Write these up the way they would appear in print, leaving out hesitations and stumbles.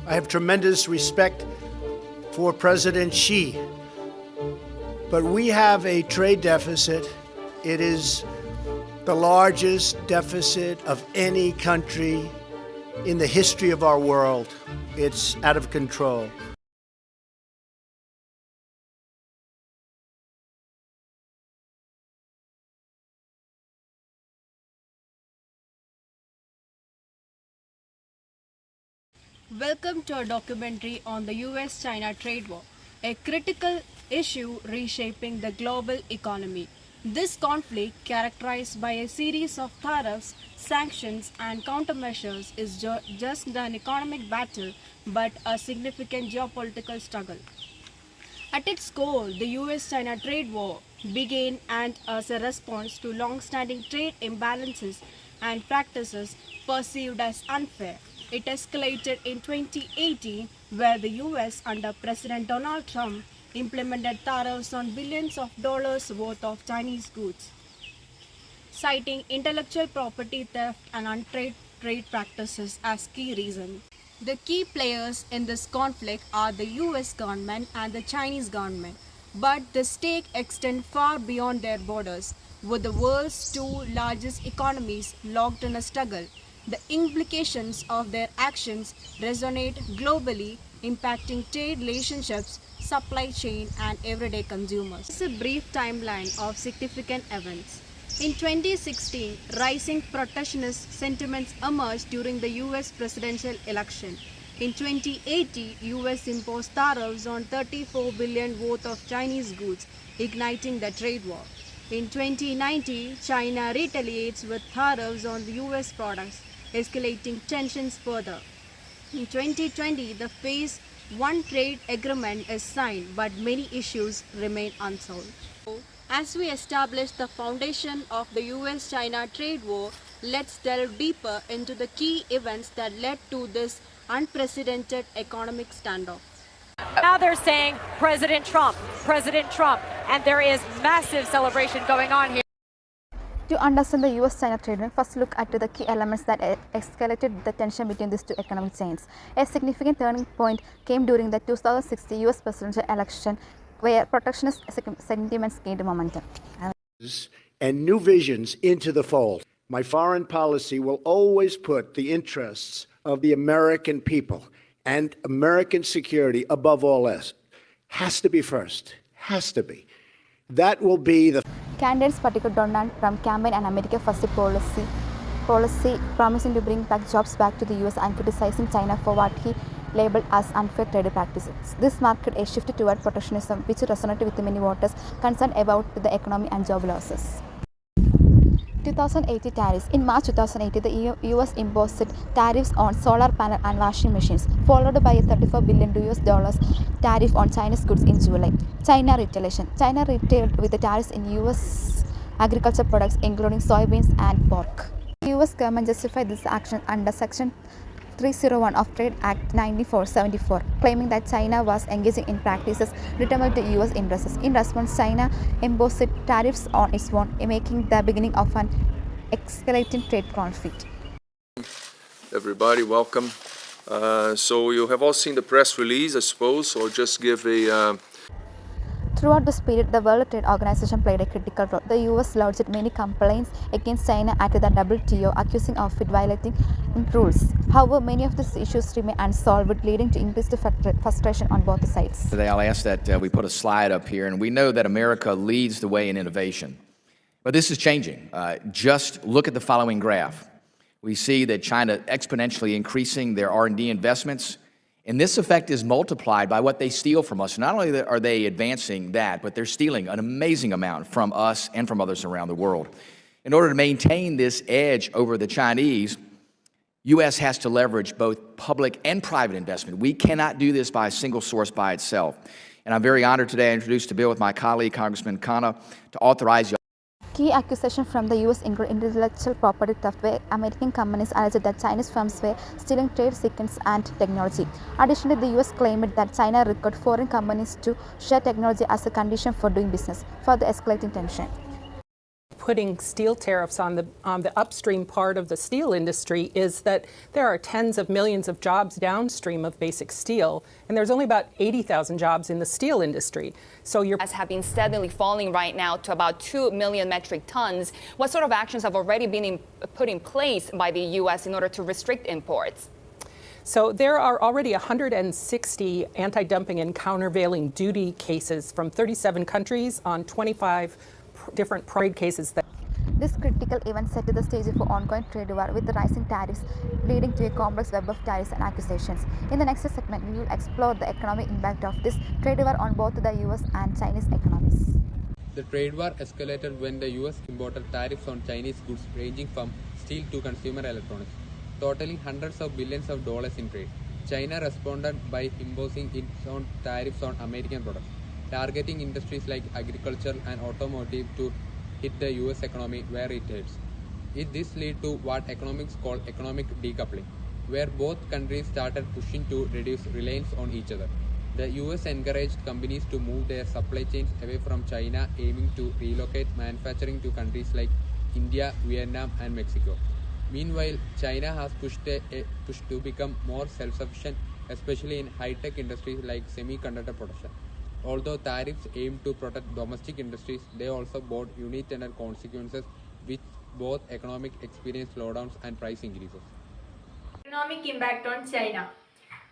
I have tremendous respect for President Xi, but we have a trade deficit. It is the largest deficit of any country in the history of our world. It's out of control. Welcome to a documentary on the US-China trade war, a critical issue reshaping the global economy. This conflict, characterized by a series of tariffs, sanctions, and countermeasures, is just an economic battle but a significant geopolitical struggle. At its core, the US-China trade war began and as a response to long-standing trade imbalances and practices perceived as unfair. It escalated in 2018, where the US under President Donald Trump implemented tariffs on billions of dollars worth of Chinese goods, citing intellectual property theft and unfair trade practices as key reasons. The key players in this conflict are the US government and the Chinese government, but the stakes extend far beyond their borders, with the world's two largest economies locked in a struggle. The implications of their actions resonate globally, impacting trade relationships, supply chain, and everyday consumers. This is a brief timeline of significant events. In 2016, rising protectionist sentiments emerged during the US presidential election. In 2018, US imposed tariffs on 34 billion worth of Chinese goods, igniting the trade war. In 2019, China retaliates with tariffs on the US products, escalating tensions further. In 2020, the Phase 1 trade agreement is signed, but many issues remain unsolved. As we establish the foundation of the US-China trade war, let's delve deeper into the key events that led to this unprecedented economic standoff. Now they're saying President Trump, and there is massive celebration going on here. To understand the US-China trade war, first look at the key elements that escalated the tension between these two economic giants. A significant turning point came during the 2016 US presidential election, where protectionist sentiments gained momentum. And new visions into the fold. My foreign policy will always put the interests of the American people and American security above all else. Has to be first. Has to be. That will be the Candidates, particularly Donald Trump, campaigned an America First policy promising to bring back jobs back to the US and criticizing China for what he labeled as unfair trade practices. This marked a shift toward protectionism, which resonated with many voters concerned about the economy and job losses. 2080 tariffs. In March 2080, the US imposed tariffs on solar panel and washing machines, followed by a $34 billion tariff on Chinese goods in July. China retaliation. China retaliated with the tariffs in US agriculture products, including soybeans and pork. The US government justified this action under Section 301 of Trade Act 1974, claiming that China was engaging in practices detrimental to US interests. In response, China imposed tariffs on its own, making the beginning of an escalating trade conflict. Everybody, welcome. So you have all seen the press release, I suppose, so I'll just give a... Throughout this period, the World Trade Organization played a critical role. The US lodged many complaints against China at the WTO, accusing of it violating rules. However, many of these issues remain unsolved, leading to increased frustration on both sides. Today, I'll ask that we put a slide up here, and we know that America leads the way in innovation. But this is changing. Just look at the following graph. We see that China exponentially increasing their R&D investments, and this effect is multiplied by what they steal from us. Not only are they advancing that, but they're stealing an amazing amount from us and from others around the world. In order to maintain this edge over the Chinese, U.S. has to leverage both public and private investment. We cannot do this by a single source by itself. And I'm very honored today to introduce the bill with my colleague, Congressman Khanna, to authorize. Key accusations from the US include intellectual property theft, where American companies alleged that Chinese firms were stealing trade secrets and technology. Additionally, the US claimed that China required foreign companies to share technology as a condition for doing business, further escalating tension. putting steel tariffs on the upstream part of the steel industry is that there are tens of millions of jobs downstream of basic steel, and there's only about 80,000 jobs in the steel industry. So have been steadily falling right now to about 2 million metric tons. What sort of actions have already been put in place by the U.S. in order to restrict imports? So there are already 160 anti-dumping and countervailing duty cases from 37 countries on 25 different trade cases. This critical event set the stage for ongoing trade war with the rising tariffs, leading to a complex web of tariffs and accusations. In the next segment, we will explore the economic impact of this trade war on both the US and Chinese economies. The trade war escalated when the US imported tariffs on Chinese goods ranging from steel to consumer electronics, totaling hundreds of billions of dollars in trade. China responded by imposing its own tariffs on American products, targeting industries like agriculture and automotive to hit the US economy where it hurts. This led to what economics call economic decoupling, where both countries started pushing to reduce reliance on each other. The US encouraged companies to move their supply chains away from China, aiming to relocate manufacturing to countries like India, Vietnam, and Mexico. Meanwhile, China has pushed to become more self-sufficient, especially in high-tech industries like semiconductor production. Although tariffs aim to protect domestic industries, they also brought unintended consequences, which both economic experience slowdowns and price increases. Economic impact on China.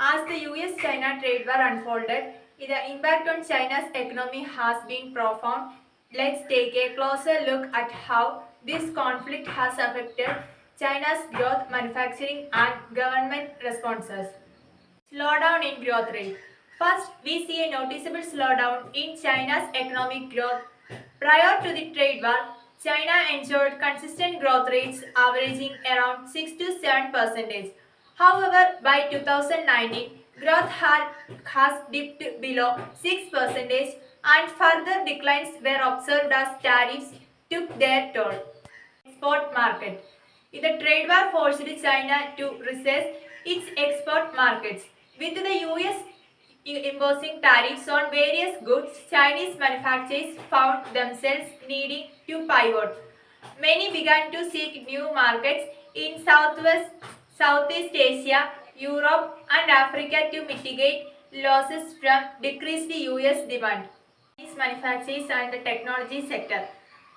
As the US-China trade war unfolded, the impact on China's economy has been profound. Let's take a closer look at how this conflict has affected China's growth, manufacturing, and government responses. Slowdown in growth rate. First, we see a noticeable slowdown in China's economic growth. Prior to the trade war, China enjoyed consistent growth rates averaging around 6 to 7%. However, by 2019, growth has dipped below 6% and further declines were observed as tariffs took their toll. Export market. The trade war forced China to recess its export markets. With the US imposing tariffs on various goods, Chinese manufacturers found themselves needing to pivot. Many began to seek new markets in Southeast Asia, Europe, and Africa to mitigate losses from decreased US demand. Chinese manufacturers and the technology sector.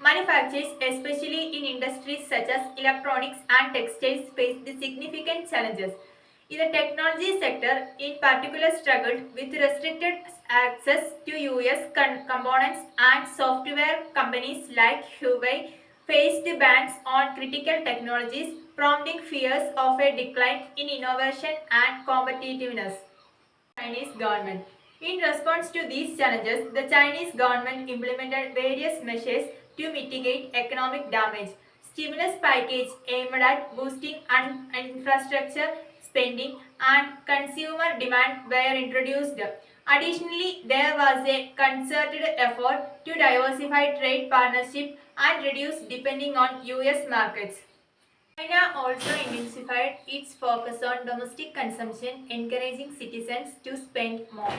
Manufacturers, especially in industries such as electronics and textiles, faced significant challenges. The technology sector in particular struggled with restricted access to US components, and software companies like Huawei faced bans on critical technologies, prompting fears of a decline in innovation and competitiveness. Chinese government. In response to these challenges, the Chinese government implemented various measures to mitigate economic damage. Stimulus package aimed at boosting infrastructure spending and consumer demand were introduced. Additionally, there was a concerted effort to diversify trade partnerships and reduce depending on US markets. China also intensified its focus on domestic consumption, encouraging citizens to spend more.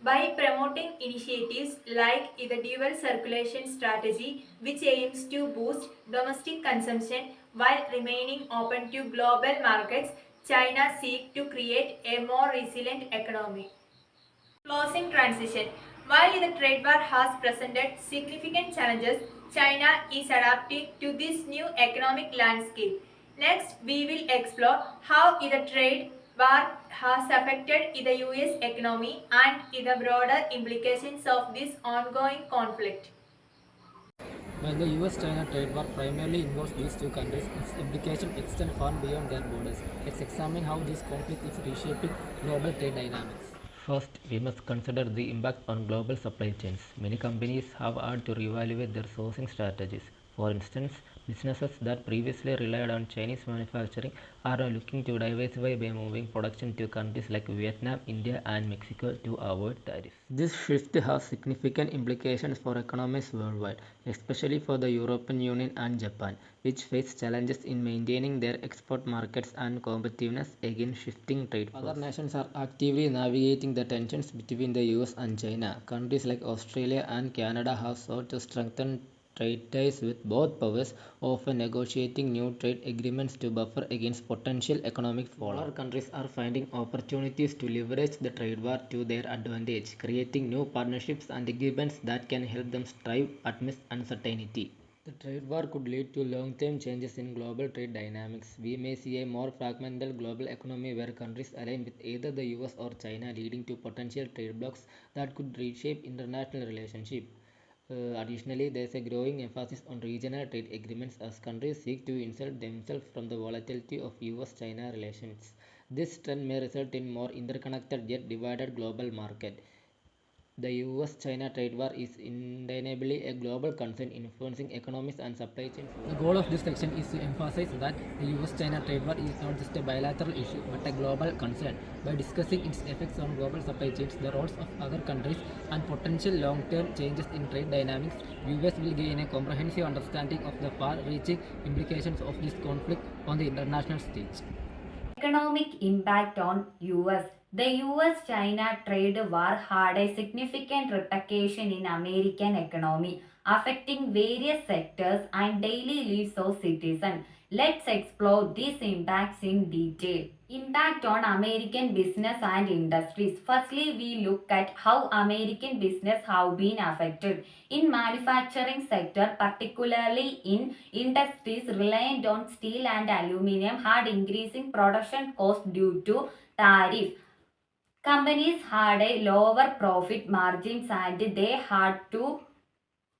By promoting initiatives like the dual circulation strategy, which aims to boost domestic consumption while remaining open to global markets, China seeks to create a more resilient economy. Closing transition. While the trade war has presented significant challenges, China is adapting to this new economic landscape. Next, we will explore how the trade war has affected the US economy and the broader implications of this ongoing conflict. While the US-China trade war primarily involves these two countries, its implications extend far beyond their borders. Let's examine how this conflict is reshaping global trade dynamics. First, we must consider the impact on global supply chains. Many companies have had to reevaluate their sourcing strategies. For instance, businesses that previously relied on Chinese manufacturing are now looking to diversify by moving production to countries like Vietnam, India, and Mexico to avoid tariffs. This shift has significant implications for economies worldwide, especially for the European Union and Japan, which face challenges in maintaining their export markets and competitiveness against shifting trade flows. Other nations are actively navigating the tensions between the US and China. Countries like Australia and Canada have sought to strengthen trade ties with both powers, often negotiating new trade agreements to buffer against potential economic fallout. Smaller countries are finding opportunities to leverage the trade war to their advantage, creating new partnerships and agreements that can help them strive amidst uncertainty. The trade war could lead to long-term changes in global trade dynamics. We may see a more fragmented global economy where countries align with either the US or China, leading to potential trade blocs that could reshape international relationships. Additionally, there is a growing emphasis on regional trade agreements as countries seek to insulate themselves from the volatility of US-China relations. This trend may result in more interconnected yet divided global market. The US-China trade war is undeniably a global concern influencing economies and supply chains. The goal of this section is to emphasize that the US-China trade war is not just a bilateral issue but a global concern. By discussing its effects on global supply chains, the roles of other countries, and potential long-term changes in trade dynamics, viewers will gain a comprehensive understanding of the far-reaching implications of this conflict on the international stage. Economic impact on US. The US-China trade war had a significant repercussion in American economy, affecting various sectors and daily lives of citizens. Let's explore these impacts in detail. Impact on American business and industries. Firstly, we look at how American business have been affected. In manufacturing sector, particularly in industries reliant on steel and aluminium, had increasing production costs due to tariff. Companies had a lower profit margins and they had to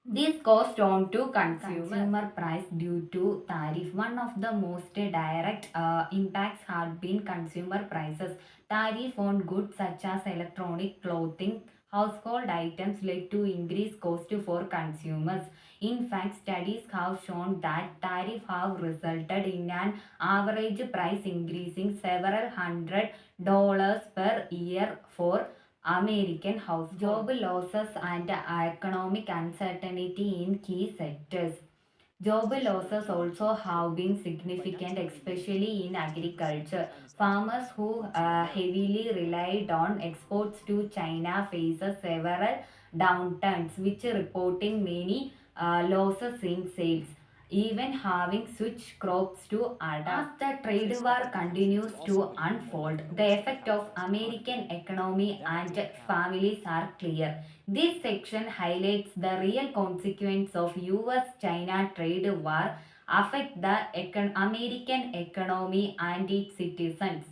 this cost on to consumer price due to tariff. One of the most direct impacts had been consumer prices. Tariff on goods such as electronic, clothing, household items led to increased cost for consumers. In fact, studies have shown that tariffs have resulted in an average price increasing several $100 per year for American households. Job losses and economic uncertainty in key sectors. Job losses also have been significant, especially in agriculture. Farmers who heavily relied on exports to China faces several downturns, which reporting many losses in sales, even having switched crops to adapt. As the trade war continues to unfold, the effect of American economy and families are clear. This section highlights the real consequence of US-China trade war affect the American economy and its citizens.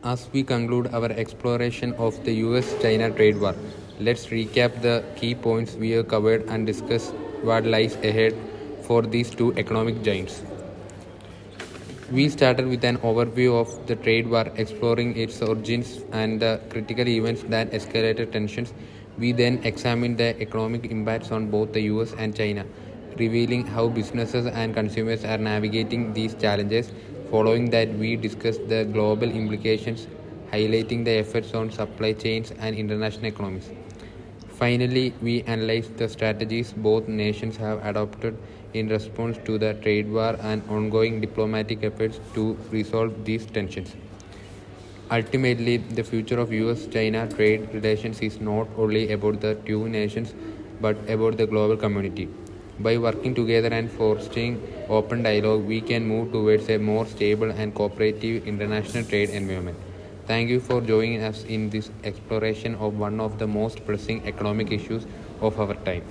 As we conclude our exploration of the US-China trade war, let's recap the key points we have covered and discuss what lies ahead for these two economic giants. We started with an overview of the trade war, exploring its origins and the critical events that escalated tensions. We then examined the economic impacts on both the US and China, revealing how businesses and consumers are navigating these challenges. Following that, we discussed the global implications, highlighting the effects on supply chains and international economies. Finally, we analyzed the strategies both nations have adopted in response to the trade war and ongoing diplomatic efforts to resolve these tensions. Ultimately, the future of US-China trade relations is not only about the two nations but about the global community. By working together and fostering open dialogue, we can move towards a more stable and cooperative international trade environment. Thank you for joining us in this exploration of one of the most pressing economic issues of our time.